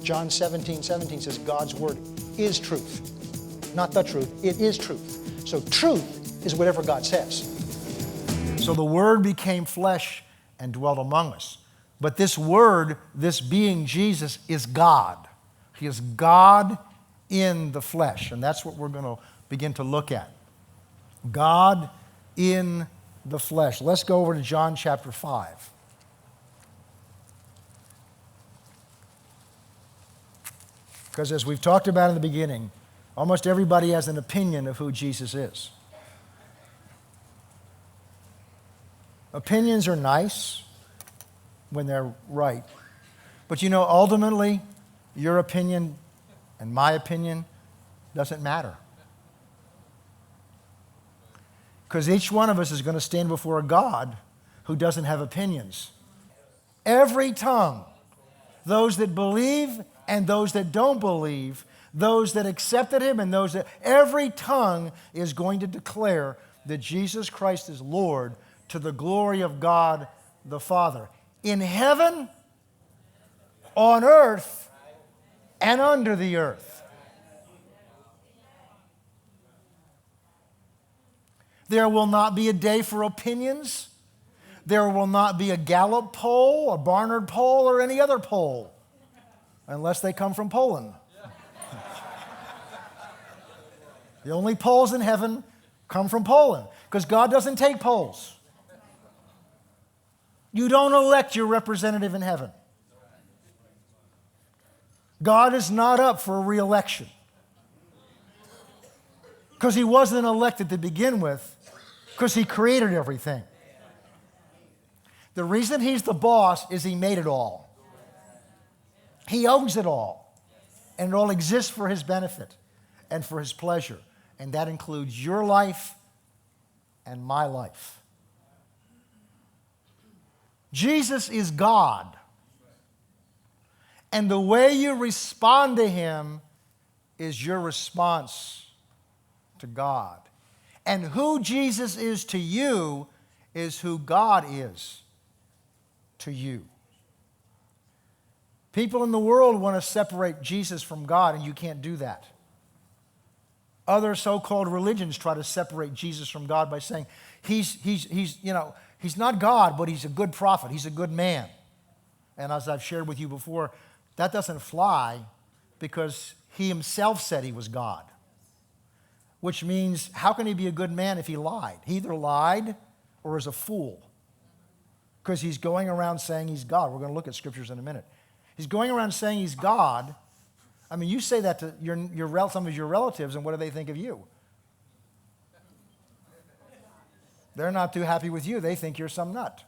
John 17:17 says God's word is truth. Not the truth, it is truth. So truth is whatever God says. So the Word became flesh and dwelt among us. But this Word, this being Jesus, is God. He is God in the flesh. And that's what we're going to begin to look at. God in the flesh. Let's go over to John chapter 5. Because as we've talked about in the beginning, almost everybody has an opinion of who Jesus is. Opinions are nice when they're right. But you know, ultimately, your opinion and my opinion doesn't matter. Because each one of us is going to stand before a God who doesn't have opinions. Every tongue, those that believe and those that don't believe, those that accepted him and those that, every tongue is going to declare that Jesus Christ is Lord to the glory of God the Father. In heaven, on earth, and under the earth. There will not be a day for opinions. There will not be a Gallup poll, a Barnard poll, or any other poll, unless they come from Poland. The only polls in heaven come from Poland, because God doesn't take polls. You don't elect your representative in heaven. God is not up for a re-election, because he wasn't elected to begin with, because he created everything. The reason he's the boss is he made it all. He owns it all. And it all exists for his benefit and for his pleasure. And that includes your life and my life. Jesus is God. And the way you respond to him is your response to God. And who Jesus is to you is who God is to you. People in the world want to separate Jesus from God, and you can't do that. Other so-called religions try to separate Jesus from God by saying he's not God, but he's a good prophet, he's a good man. And as I've shared with you before, that doesn't fly because he himself said he was God. Which means, how can he be a good man if he lied? He either lied or is a fool. Because he's going around saying he's God. We're going to look at scriptures in a minute. He's going around saying he's God. I mean, you say that to some of your relatives, and what do they think of you? They're not too happy with you. They think you're some nut.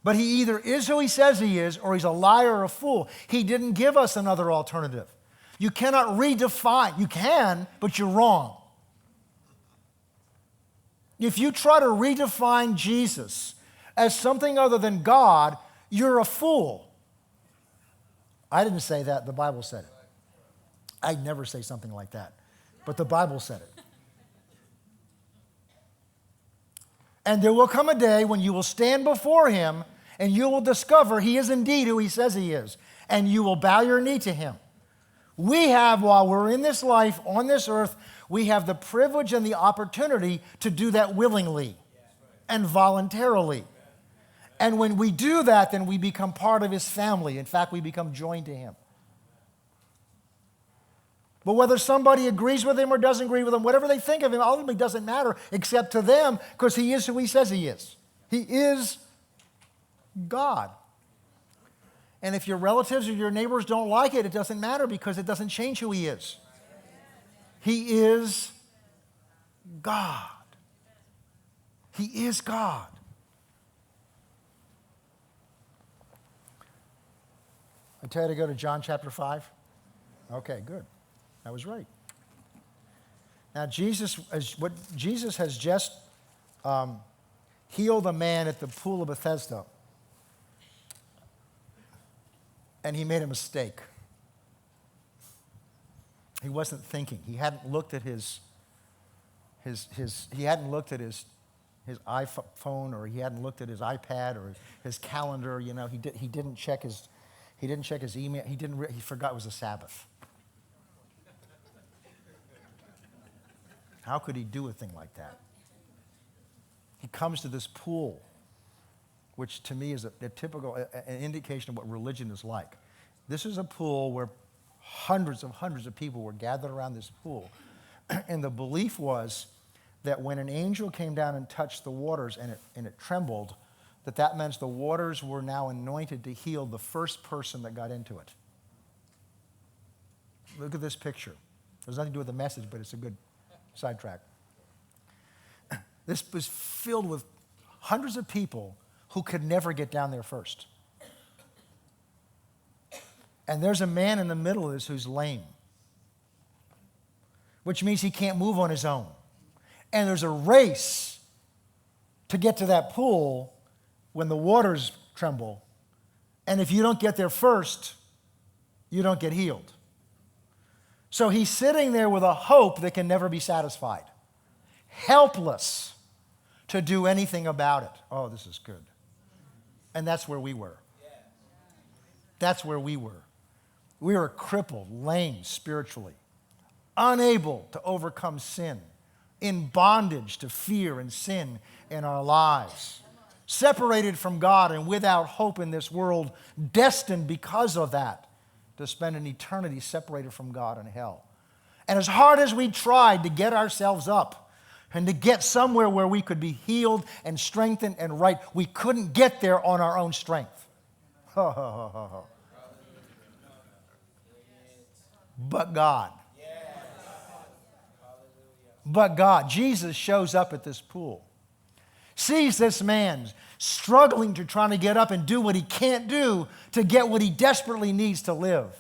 But he either is who he says he is, or he's a liar or a fool. He didn't give us another alternative. You cannot redefine. You can, but you're wrong. If you try to redefine Jesus as something other than God, you're a fool. I didn't say that. The Bible said it. I'd never say something like that. But the Bible said it. And there will come a day when you will stand before him and you will discover he is indeed who he says he is. And you will bow your knee to him. We have, while we're in this life, on this earth, we have the privilege and the opportunity to do that willingly and voluntarily. And when we do that, then we become part of his family. In fact, we become joined to him. But whether somebody agrees with him or doesn't agree with him, whatever they think of him ultimately doesn't matter except to them, because he is who he says he is. He is God. And if your relatives or your neighbors don't like it, it doesn't matter, because it doesn't change who he is. He is God. He is God. I tell you to go to John chapter 5? Okay, good. I was right. Now, Jesus has just healed a man at the pool of Bethesda. And he made a mistake. He wasn't thinking. He hadn't looked at his his iPhone, or he hadn't looked at his iPad or his calendar. You know, he didn't check his email. He forgot it was a Sabbath. How could he do a thing like that? He comes to this pool, which to me is a typical an indication of what religion is like. This is a pool where hundreds of people were gathered around this pool. And the belief was that when an angel came down and touched the waters and it trembled, that meant the waters were now anointed to heal the first person that got into it. Look at this picture. There's nothing to do with the message, but it's a good sidetrack. This was filled with hundreds of people who could never get down there first. And there's a man in the middle of this who's lame, which means he can't move on his own. And there's a race to get to that pool when the waters tremble. And if you don't get there first, you don't get healed. So he's sitting there with a hope that can never be satisfied, helpless to do anything about it. Oh, this is good. And that's where we were. That's where we were. We were crippled, lame spiritually, unable to overcome sin, in bondage to fear and sin in our lives, separated from God and without hope in this world, destined because of that to spend an eternity separated from God in hell. And as hard as we tried to get ourselves up and to get somewhere where we could be healed and strengthened and right, we couldn't get there on our own strength. But God. But God. Jesus shows up at this pool, sees this man struggling to try to get up and do what he can't do to get what he desperately needs to live.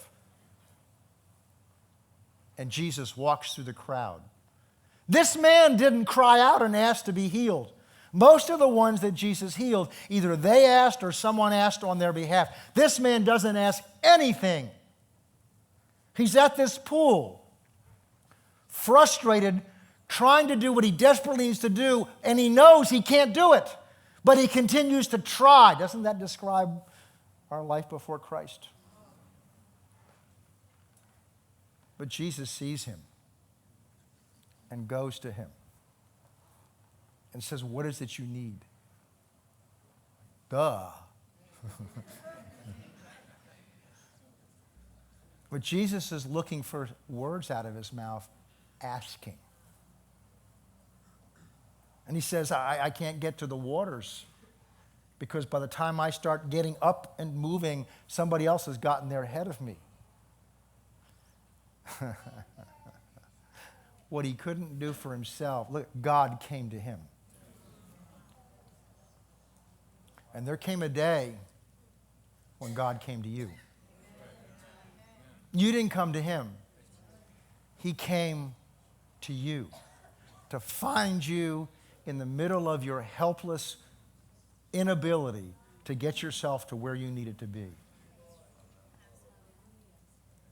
And Jesus walks through the crowd. This man didn't cry out and ask to be healed. Most of the ones that Jesus healed, either they asked or someone asked on their behalf. This man doesn't ask anything. He's at this pool, frustrated, trying to do what he desperately needs to do, and he knows he can't do it, but he continues to try. Doesn't that describe our life before Christ? But Jesus sees him and goes to him and says, "What is it you need?" Duh. But Jesus is looking for words out of his mouth, asking. And he says, I can't get to the waters because by the time I start getting up and moving, somebody else has gotten there ahead of me. What he couldn't do for himself, look, God came to him. And there came a day when God came to you. You didn't come to him. He came to you to find you in the middle of your helpless inability to get yourself to where you needed to be.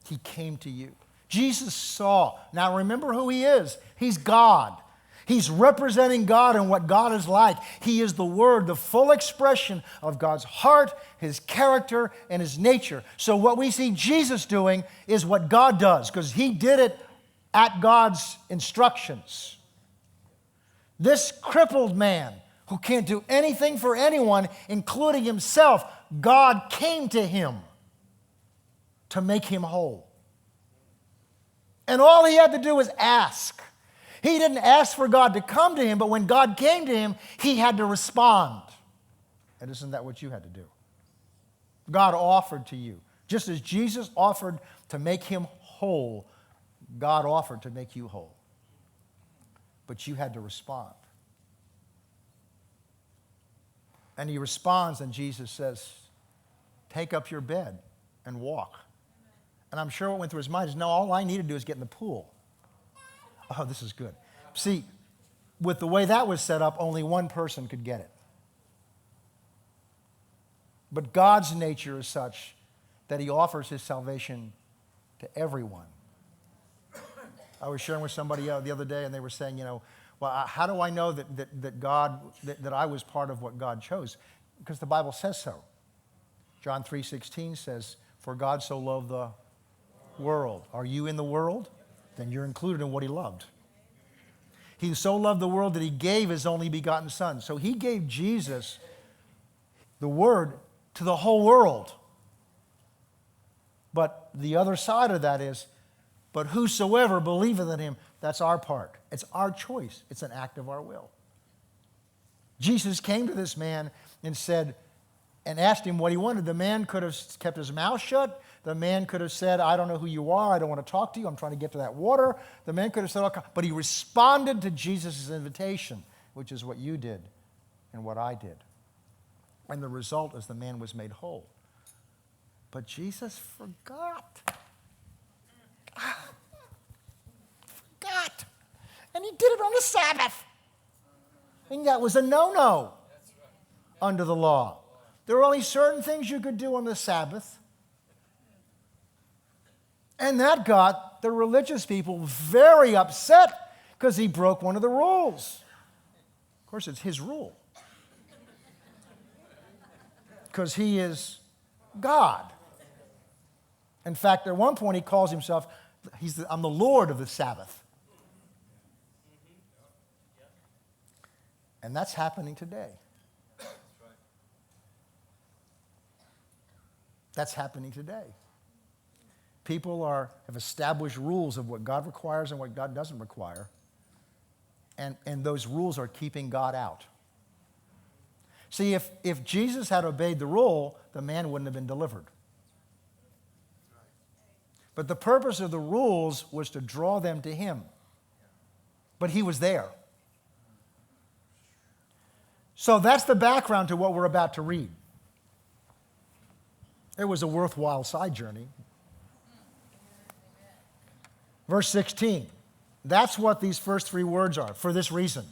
He came to you. Jesus saw. Now remember who he is. He's God. He's representing God and what God is like. He is the Word, the full expression of God's heart, His character, and His nature. So what we see Jesus doing is what God does, because He did it at God's instructions. This crippled man who can't do anything for anyone, including himself, God came to him to make him whole. And all he had to do was ask. He didn't ask for God to come to him, but when God came to him, he had to respond. And isn't that what you had to do? God offered to you. Just as Jesus offered to make him whole, God offered to make you whole. But you had to respond. And he responds, and Jesus says, "Take up your bed and walk." And I'm sure what went through his mind is, no, all I need to do is get in the pool. Oh, this is good. See, with the way that was set up, only one person could get it. But God's nature is such that he offers his salvation to everyone. I was sharing with somebody the other day, and they were saying, Well, how do I know that I was part of what God chose? Because the Bible says so. John 3:16 says, "For God so loved the world." Are you in the world? Then you're included in what he loved. He so loved the world that he gave his only begotten Son. So he gave Jesus, the Word, to the whole world. But the other side of that is, but whosoever believeth in him, that's our part. It's our choice. It's an act of our will. Jesus came to this man and said, and asked him what he wanted. The man could have kept his mouth shut. The man could have said, I don't know who you are. I don't want to talk to you. I'm trying to get to that water. The man could have said, okay. But he responded to Jesus' invitation, which is what you did and what I did. And the result is the man was made whole. But Jesus forgot. Forgot. And he did it on the Sabbath. And that was a no-no under the law. There were only certain things you could do on the Sabbath. And that got the religious people very upset because he broke one of the rules. Of course, it's his rule. Because he is God. In fact, at one point he calls himself, I'm the Lord of the Sabbath. And that's happening today. That's happening today. People have established rules of what God requires and what God doesn't require. And those rules are keeping God out. See, if Jesus had obeyed the rule, the man wouldn't have been delivered. But the purpose of the rules was to draw them to him. But he was there. So that's the background to what we're about to read. It was a worthwhile side journey. Verse 16. That's what these first three words are. For this reason.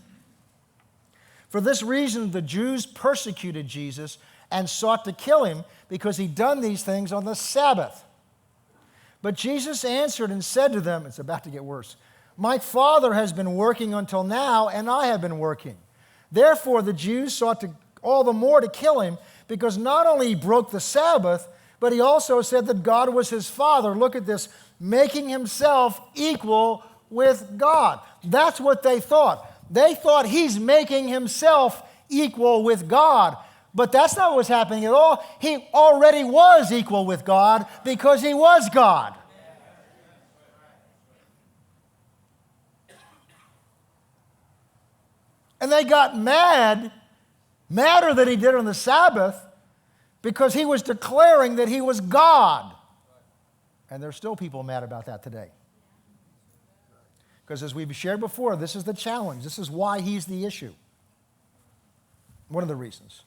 For this reason, the Jews persecuted Jesus and sought to kill him because he'd done these things on the Sabbath. But Jesus answered and said to them, it's about to get worse, my Father has been working until now, and I have been working. Therefore, the Jews sought to all the more to kill him because not only he broke the Sabbath, but he also said that God was his Father. Look at this, making himself equal with God. That's what they thought. They thought he's making himself equal with God. But that's not what's happening at all. He already was equal with God because he was God. And they got madder than he did on the Sabbath, because he was declaring that he was God. And there's still people mad about that today. Because as we've shared before, this is the challenge. This is why he's the issue. One of the reasons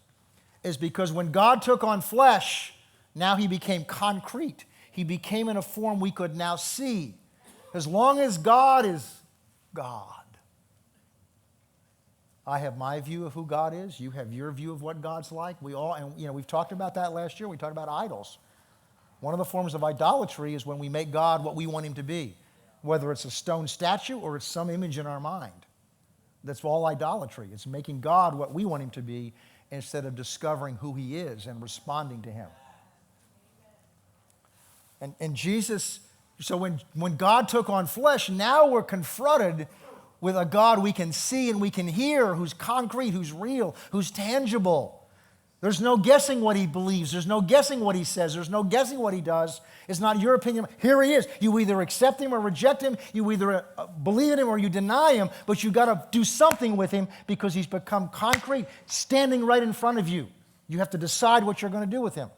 is because when God took on flesh, now he became concrete. He became in a form we could now see. As long as God is God. I have my view of who God is. You have your view of what God's like. We all, and we've talked about that last year. We talked about idols. One of the forms of idolatry is when we make God what we want him to be, whether it's a stone statue or it's some image in our mind. That's all idolatry. It's making God what we want him to be instead of discovering who he is and responding to him. And Jesus, so when God took on flesh, now we're confronted with a God we can see and we can hear, who's concrete, who's real, who's tangible. There's no guessing what he believes. There's no guessing what he says. There's no guessing what he does. It's not your opinion. Here he is. You either accept him or reject him. You either believe in him or you deny him, but you've got to do something with him because he's become concrete, standing right in front of you. You have to decide what you're going to do with him.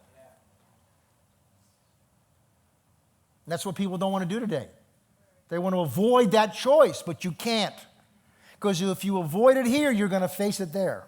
And that's what people don't want to do today. They want to avoid that choice, but you can't. Because if you avoid it here, you're going to face it there.